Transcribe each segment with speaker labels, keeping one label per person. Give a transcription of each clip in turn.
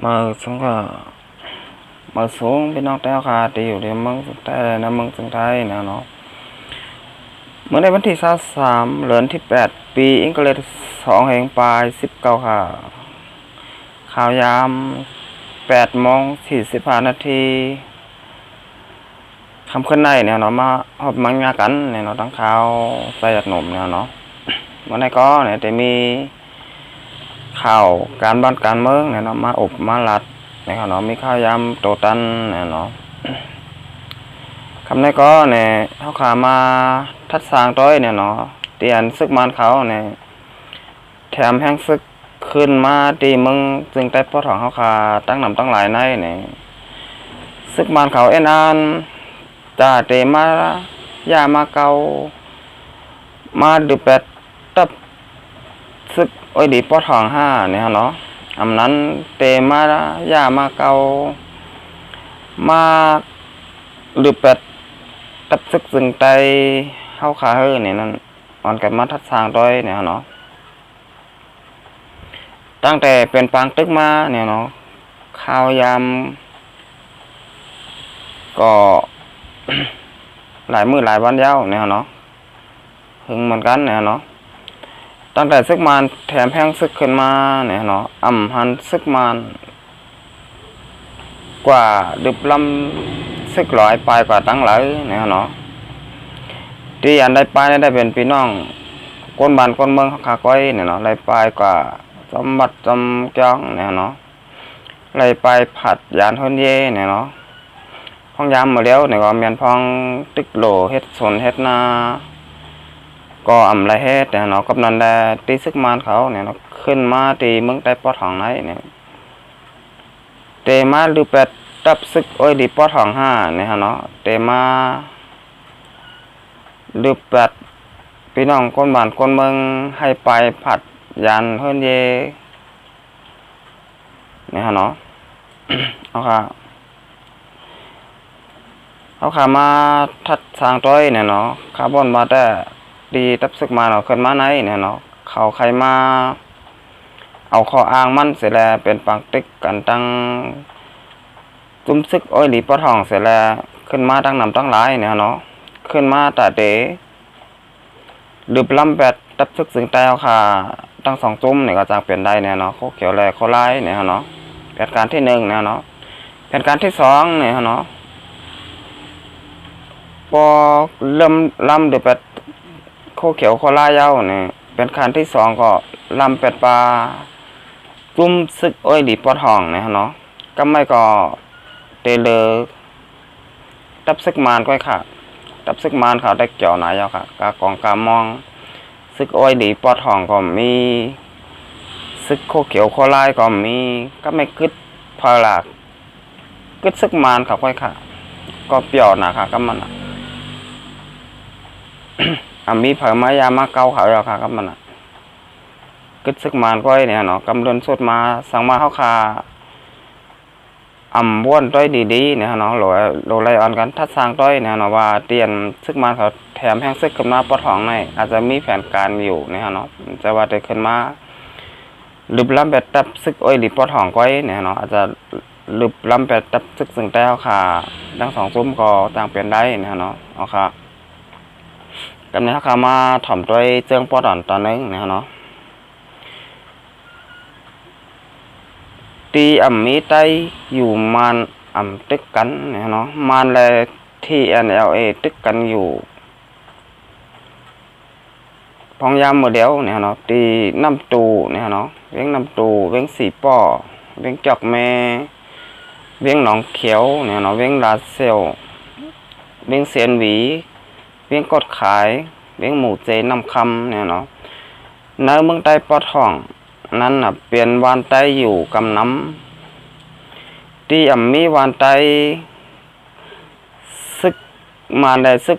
Speaker 1: มาxuống mà xuống bên nóc đeo khá thìอยู่ในเมืองสุดท้ายนะเมืองสุดท้ายนะเนาะเมื่อในวันที่23เดือนที่8ปีอังกฤษ2แห่งปลาย19ค่ะข่าวยาม8:45 นาทีคำขึ้นในเนี่ยเนาะมาหอบมังงากันเนี่ยเนาะตั้งข่าวใส่หยัดหนุ่มเนี่ยเนาะเมื่อในก็เนี่ยจะมีข่าวการบ้านการเมืองเนี่ยเนาะมาอบมาลัดเนี่ยเนาะมีข่าวยามโตตันเนี่ยเนาะคำนี้ก็เนี่ยเขาขามาทัดสางต้อยเนี่ยเนาะเตียนซึกมันเขาเนี่ยแถมแห้งซึกขึ้นมาตีมึงจึงได้พอของเขาขาตั้งนำตั้งหลายในเนี่ยซึกมันเขาเอ็นอันจ่าเตมายามาเกามาดูเป็ดตับซึกโอ้ยดีพอทอง5เนี่ยเนาะอำนั้นเตมายามาเกามาดูเป็ดตับซึกจึงไตเข้าขาเฮอเนี่ยนั่นอ่อนกับมาทัดสางต้อยเนี่ยเนาะตั้งแต่เป็นปางตึกมาเนี่ยเนาะข้าวยามก็ หลายมื้อหลายวันยาวเนี่ยเนาะหึงเหมือนกันเนี่ยเนาะตั้งแต่ซึกมานแถมแห้งซึกขึ้นมาเนี่ยเนาะหันซึกมานกว่าดึบลำซึกลอยไปกว่าตั้งหลายเนี่ยเนาะที่อันได้ไปได้เป็นพี่น้องคนบ้านคนเมืองขาก้อยเนี่ยเนาะได้ไปกว่าจำบัดจำจ้องเนี่ยเนาะได้ไปผัดยานเฮนเย่เนี่ยเนาะพ้องยามมาแล้วเนี่ยก็เมียนพ้องตึกโหลเฮ็ดสนเฮ็ดนาก็ไรเฮ็ดเนี่ยเนาะกับนันได้ตีซึกมานเขาเนี่ยเนาะขึ้นมาตีเมืองใต้ปอทองไหนเนี่ยเตมาดูเป็ดตับซึกโอ้ยดีปอทอง5เนี่ยเนาะเตมาดูเป็ดพี่น้องคนบ้านคนเมืองให้ไปผัดยานเฮิรนเยเนี่ยเนาะ เอาขามาทัดสางต้อยเนี่ยเนาะคาร์บอนมาแต่ดีตับซึกมาเนาะขึ้นมาไหนเนี่ยเนาะเขาใครมาเอาข้ออ้างมันเสร็จแล้วเป็นปากติ๊กกันตั้งจุ้มซึกโอ้ยหลีปอทองเสร็จแล้วขึ้นมาตั้งนำตั้งหลายเนี่ยเนาะขึ้นมาแต่เด๋ดืบลำแปดตับซึกสึงแต้วค่ะตั้ง2จุ้มเนี่ยก็จะเปลี่ยนได้เนี่ยเนาะโคเขียวแหลกโคไล่เนี่ยเนาะแผนการที่1เนี่ยเนาะแผนการที่2เนี่ยเนาะพอเริ่มลำดืบแปดโคเขียวโคไล่ยาวเนี่ยเป็นการที่2ก็ลำแปดปลาจุ้มซึกโอ้ยหลีปอทองเนี่ยเนาะก็ไม่ก็เตเลตับซึกมานก้อยค่ะตับซึกมานเขาได้เกี่ยวหนายาวค่ะกากองกามองซึกโอ้ยดีปอทองก็มีซึกโคเขียวโคไล่ก็มีก็ไม่กึดพอหลักกึดซึกมานเขาก้อยค่ะก็เปรี้ยวหนาค่ะก็มันมีเผยมายามาเกาเขาแล้วค่ะก็มันกึดซึกมานก้อยเนี่ยเนาะกำเดินสุดมาสั่งมาเขาค่ะบ้วนต้อยดีๆเนี่ยเนาะโหลไลออนกันทัดสร้างต้อยเนี่ยเนาะว่าเตียนซึกมาเขาแถมแห้งซึกขึ้นมาปอทองในอาจจะมีแผนการอยู่เนี่ยเนาะจะว่าจะขึ้นมาลึบล้ำแบบตับซึกโอ้ยหลีปอทองก้อยเนี่ยเนาะอาจจะลึบล้ำแบบตับซึกสึงแต้วค่ะทั้ง2ซุ้มก็ต่างเปลี่ยนได้เนี่ยเนาะเอาค่ะกำเนิดเขามาถ่อมต้อยเจืองปอดอนตอนนึงเนี่ยเนาะตีมีไตอยู่มันตึกกันเนี่ยเนาะมันเลยที่ NLA ตึกกันอยู่พองยามมือเดียวเนี่ยเนาะตีน้ำตูเนี่ยเนาะเวียงน้ำตูเวียงสีป่อเวียงจอกแม่เวียงหนองเขียวเนี่ยเนาะเวียงลาเซลเวียงเสียนหวีเวียงกดขายเวียงหมูเจน้ำคำเนี่ยเนาะในเมืองใต้ปอทองนั่นน่ะเปลี่ยนวานไตอยู่กำน้ำที่มีวานไตซึกมาได้ซึก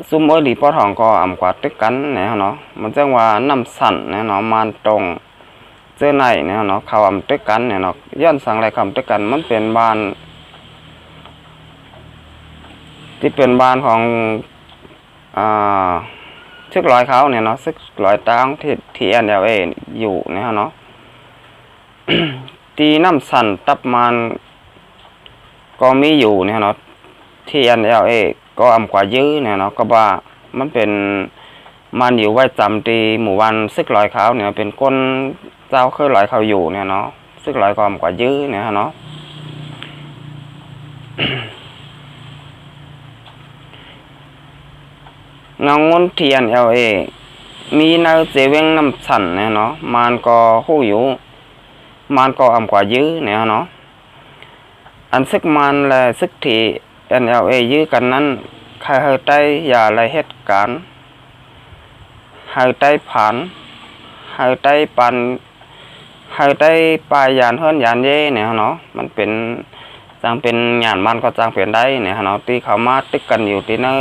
Speaker 1: ซุ้มโอ้ยหลีปอทองก็กว่าตึกกันเนี่ยเนาะมันจังว่าน้ำสั่นเนี่ยเนาะมันตรงเจอไหนเนี่ยเนาะเขาตึกกันเนี่ยเนาะย้อนสั่งอะไรคำตึกกันมันเป็นบ้านที่เป็นบ้านของซึกลอยเขาเนี่ยเนาะซึกลอยตั้งที่ NLA อยู่เนี่ยเนาะ ตีน้ำสั่นตับมันก็มีอยู่เนี่ยเนาะที่ NLA ก็อำกว่ายื้อเนี่ยเนาะก็ว่ามันเป็นมันอยู่ไว้จำตีหมู่วันซึกลอยเขาเนี่ยเป็นก้นเจ้าเคยลอยเขาอยู่เนี่ยเนาะซึกลอยก็อำกว่ายื้อเนี่ยเนาะ เงางนเทียน LA มีนาเจเวงน้ำสั่นเนี่ยเนาะมันก็หู้อยู่มันก็อำกว่ายื้อเนี่ยเนาะอันซึกมันและซึกที่ NLA ยื้อกันนั้นใครเฮใต้อย่าไรเหตุการณ์เฮใต้ผ่านเฮใต้ปันเฮใต้ปลายยานเฮิรนยานเย่เนี่ยเนาะมันเป็นจังเป็นงานมันก็จังเป็นได้เนี่ยเนาะที่เขามาตึกกันอยู่ที่นั่น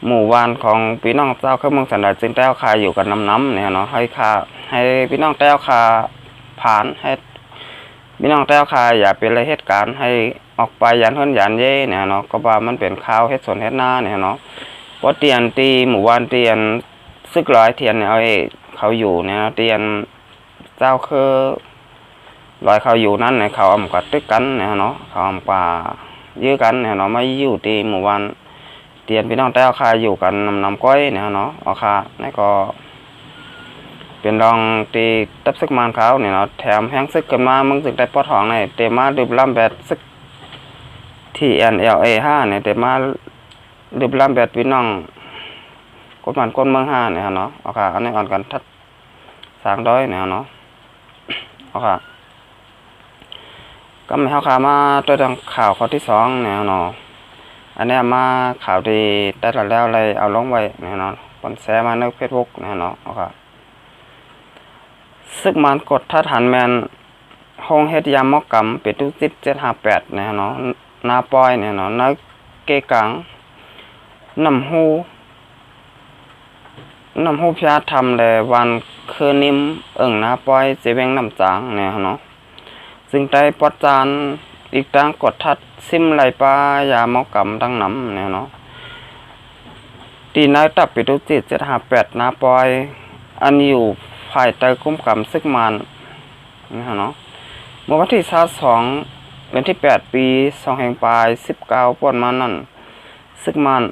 Speaker 1: หมู่บ้านของพี่น้องเจ้าเข้าเมืองสันดาจึงแต้วคาอยู่กันน้ำเนี่ยเนาะให้พี่น้องแต้วคาผ่านให้พี่น้องแต้วคาอย่าเป็นอะไรเหตุการณ์ให้ออกไปยันเฮิรนยันเย่เนี่ยเนาะก็ว่ามันเป็นข้าวเฮ็ดสนเฮ็ดหน้าเนี่ยเนาะเพราะเตียนตีหมู่บ้านเตียนซึกร้อยเทียนเนี่ยเขาอยู่เนี่ยเตียนเจ้าคือลอยเขาอยู่นั่นเนี่ยเขาอำกว่าตึกกันเนี่ยเนาะเขาอำกว่ายื้อกันเนี่ยเนาะไม่อยู่ตีหมู่บ้านเตียนพี่น้องแต่เอาคาอยู่กันนำก้อยเนี่ยเนาะเอาคานี่ก็เป็นรองตีตับซึกมันเขาเนี่ยเนาะแถมแห้งซึกกันมามึงซึกได้ปอทองเนี่ยเตมาดื่มลำแบบซึกที่ NLA 5เนี่ยเตมาดื่มลำแบบพี่น้องกดมันก้นเมือง5เนี่ยเนาะเอาคาอันนี้อ่อนกันทัดสางด้อยเนี่ยเนาะเอาคาก็ไม่เอาคามาตัวทางข่าวข้อที่2เนี่ยเนาะอันนี้มาข่าวดีได้แล้วเลยเอาลงไว้แน่นอนปนแชร์มาในเฟซบุ๊กแน่นอนครับซึกมันกดท่าฐานแมนห้องเฮ็ดยามอกกำเป็ดทุกจิต758แน่นอนนาปอยแน่นอนนักเกกังน้ำหูพยาทำเลยวันคืนนิ่มนาปอยเจเวงน้ำจางแน่นอนซึ่งได้ปอดจานอีกตั้งกดทัดซิมไหลปลายามอกกำตั้งน้ำเนี่ยเนาะตีนายตับปิดุจิต758นาปอยอันอยู่ภายใต้คุ้มกำซึกมันนี่เนาะเมื่อวันที่22เดือนที่8ปี2แห่งปลาย19ป่วนมานั่นซึกมัน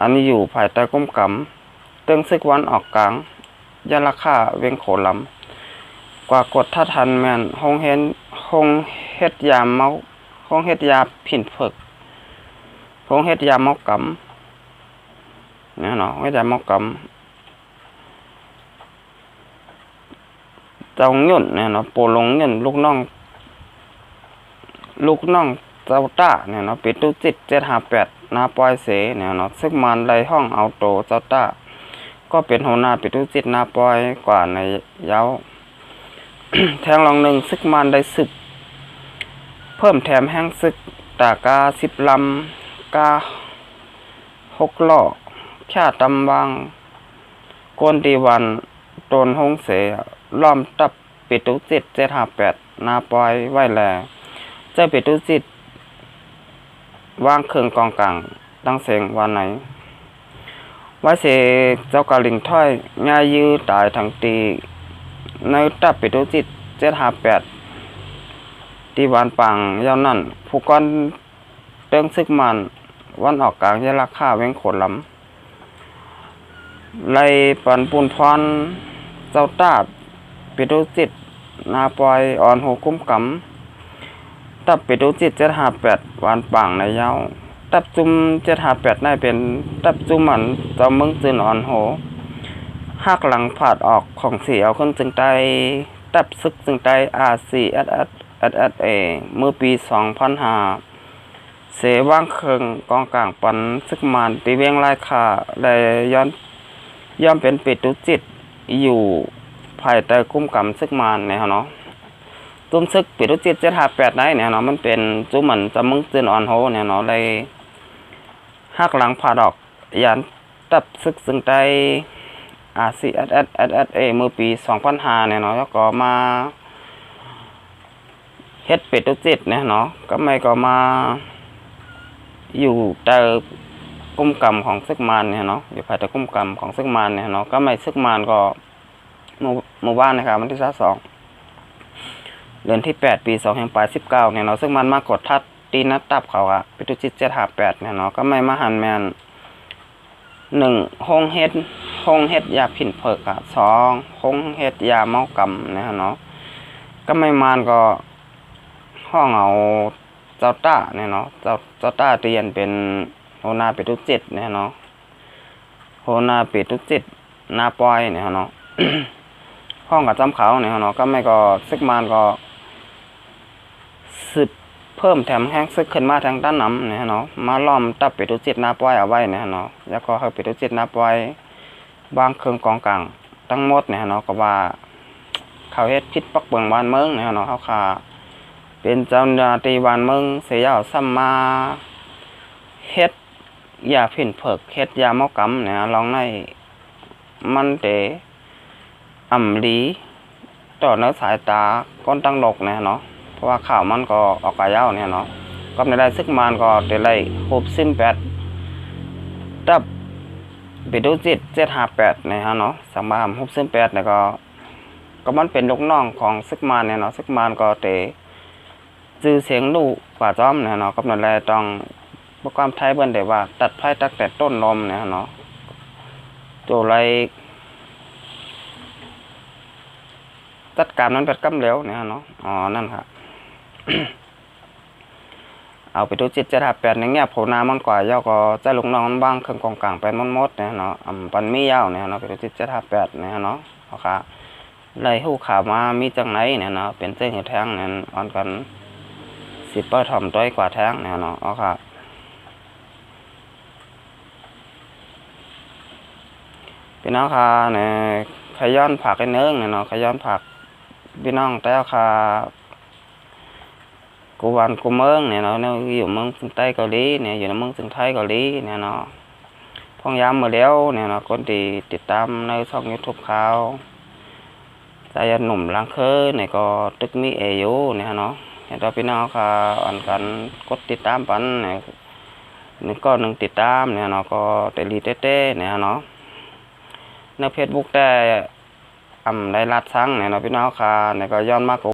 Speaker 1: อันนี้อยู่ภายใต้คุ้มกำเตึงซึกวันออกกลางยาราคาเวงโขลำกว่ากดท่าทันแมนห้องเฮ็ดยามเมาห้องเฮ็ดยาผินฝึกห้องเฮ็ดยามอกกำเนี่ยเนาะเฮ็ดยามอกกำเจ้าหยุ่นเนี่ยเนาะโปลงหยุ่นลูกน้องเจ้าต้าเนี่ยเนาะปิดตุจิต758นาปอยเสเนี่ยเนาะซึกมันไล่ห้องเอาโตเจ้าต้าก็เป็นหัวหน้าปิดตุจิตนาปอยกว่าในเย้า แทงลองหนึ่งซึกมันได้สืบเพิ่มแถมแห้งซึกตากา10 ลำกา6 ล้อแค่ตำวางก้นตีวันตนหงเสล้อมตับปิตุจิต758นาปอยไว้แลเจ้าปิตุจิตวางเครื่องกองกลางตั้งเสียงวันไหนไว้เสเจ้ากาลิงถ้อยง่ายยื้อตายทั้งตีในตับปิตุจิต758ที่วันปังยาวนั่นผู้ก้อนเติ้งซึกมันวันออกกลางยาราคาเว้งโขลำไล่ปันปูนพรเจ้าตาปิตุจิตนาปอยอ่อนหูคุ้มกำตับปิตุจิต758วันปังในยาวตับจุ่ม758ได้เป็นตับจุ่มมันเจ้ามึงจืนอ่อนโหหักหลังผาดออกของเสียวขึ้นจึงได้ตับซึกจึงได้ RCSSA เมื่อปี2005เสว่างเคิงกองกลางปันซึกมันตีเวียงไล่ขาได้ย่อมเป็นปิตุจิตอยู่ภายใต้คุ้มกำซึกมันเนี่ยเนาะจุ่มซึกปิตุจิต758ได้เนี่ยเนาะมันเป็นจุ่มเหมือนจะมึงจืนอ่อนโหเนี่ยเนาะได้หักหลังผาดออกยันตับซึกจึงได้RCSSA เมื่อปี2005เนี่ยเนาะแล้วก็มาเฮ็ดเป็ดตุจิตเนี่ยเนาะก็ไม่ก็มาอยู่แต่กุ้มกรรมของซึกมันเนี่ยเนาะอยู่ภายใต้กุ้มกรรมของซึกมันเนี่ยเนาะก็ไม่ซึกมันก็หมู่บ้านนะครับวันที่22 เดือนที่8ปี2019เนี่ยเนาะซึ่งมันมากดทัดตีนัดตับเขาอะปิตุจิต758เนี่ยเนาะก็ไม่มาหันแมน1ห้องเฮ็ดยาผินเผิกอะ2ห้องเฮ็ดยาเมากำเนี่ยเนาะก็ไม่มานก็ห้องเอาเจ้าต้าเนี่ยเนาะเจ้าต้าเรียนเป็นโหนาปิตุจิตเนี่ยเนาะโหนาปิตุจิตนาปอยเนี่ยเนาะ ห้องกับจำเขาเนี่ยเนาะก็ไม่ก็ซึกมานก็สืบเพิ่มแถมแห้งซึกขึ้นมาทางด้านน้ำเนี่ยเนาะมาล้อมตับปิตุจิตนาปอยเอาไว้เนี่ยเนาะแล้วก็ให้ปิตุจิตนาปอยบางเครื่องกองกลางทั้งหมดเนี่ยเนาะก็ว่าเขาเฮ็ดพิษปักเบิงบ้านเมืองเนี่ยเนาะเขาขาเป็นเจ้าหน้าที่บ้านเมืองเสียยาวซ้ำมาเฮ็ดยาผินเผิกเฮ็ดยาเมากำเนี่ยลองในมันเตอ่ำลีต่อเนื้อสายตาก้นตั้งหลกเนี่ยเนาะเพราะว่าข่าวมันก็ออกกายยาวเนี่ยเนาะก็ในได้ซึกมันก็ได้ไล่68ตับปิตุจิต758เนี่ยฮะเนาะสังบาม68เนี่ยก็มันเป็นลูกน้องของซึกมันเนี่ยเนาะซึกมันก็เตจื้อเสียงลูกกว่าจ้อมเนี่ยเนาะก็นั่นแหละต้องประกอบไทยเบิ่นได้ว่าตัดไผ่ตั้งแต่ต้นลมเนี่ยเนาะตัวไรจัดการนั้นเป็นกำเหลวเนี่ยเนาะอ๋อนั่นค่ะ เอาไปดูจิต758ในเงี้ยโผล่น้ำมันกว่าย่อก็จะลงน้องบ้างเครื่องกองกลางไปมดเนี่ยเนาะปันมียาวเนี่ยเนาะไปดูจิต758เนี่ยเนาะเอาค่ะไล่หูข่าวมามีจังไหนเนี่ยเนาะเป็นเส้นหัวแทงเนี่ยอ่อนกัน10ถ่อมต้อยกว่าแทงเนี่ยเนาะเอาค่ะพี่น้องค่ะเนี่ยขย้อนผักไอ้เนื้อเนี่ยเนาะขย้อนผักพี่น้องแต่ค่ะกูวันกูเมืองเนี่ยเนาะอยู่เมืองใต้เกาหลีเนี่ยอยู่ในเมืองไทยเกาหลีเนี่ยเนาะพองย้ำมาแล้วเนี่ยเนาะคนที่ติดตามในช่อง YouTube เขาใจหนุ่มลังเคยเนี่ยก็ตึกมีเออยู่เนี่ยเนาะเห็นว่าพี่น้องค่ะอ่อนกันกดติดตามปันเนี่ยหนึ่งติดตามเนี่ยเนาะก็แต่รีเต้เนี่ยเนาะในเฟซบุ๊กได้ได้รัดซังเนี่ยเนาะพี่น้องค่ะเนี่ยก็ย้อนมาก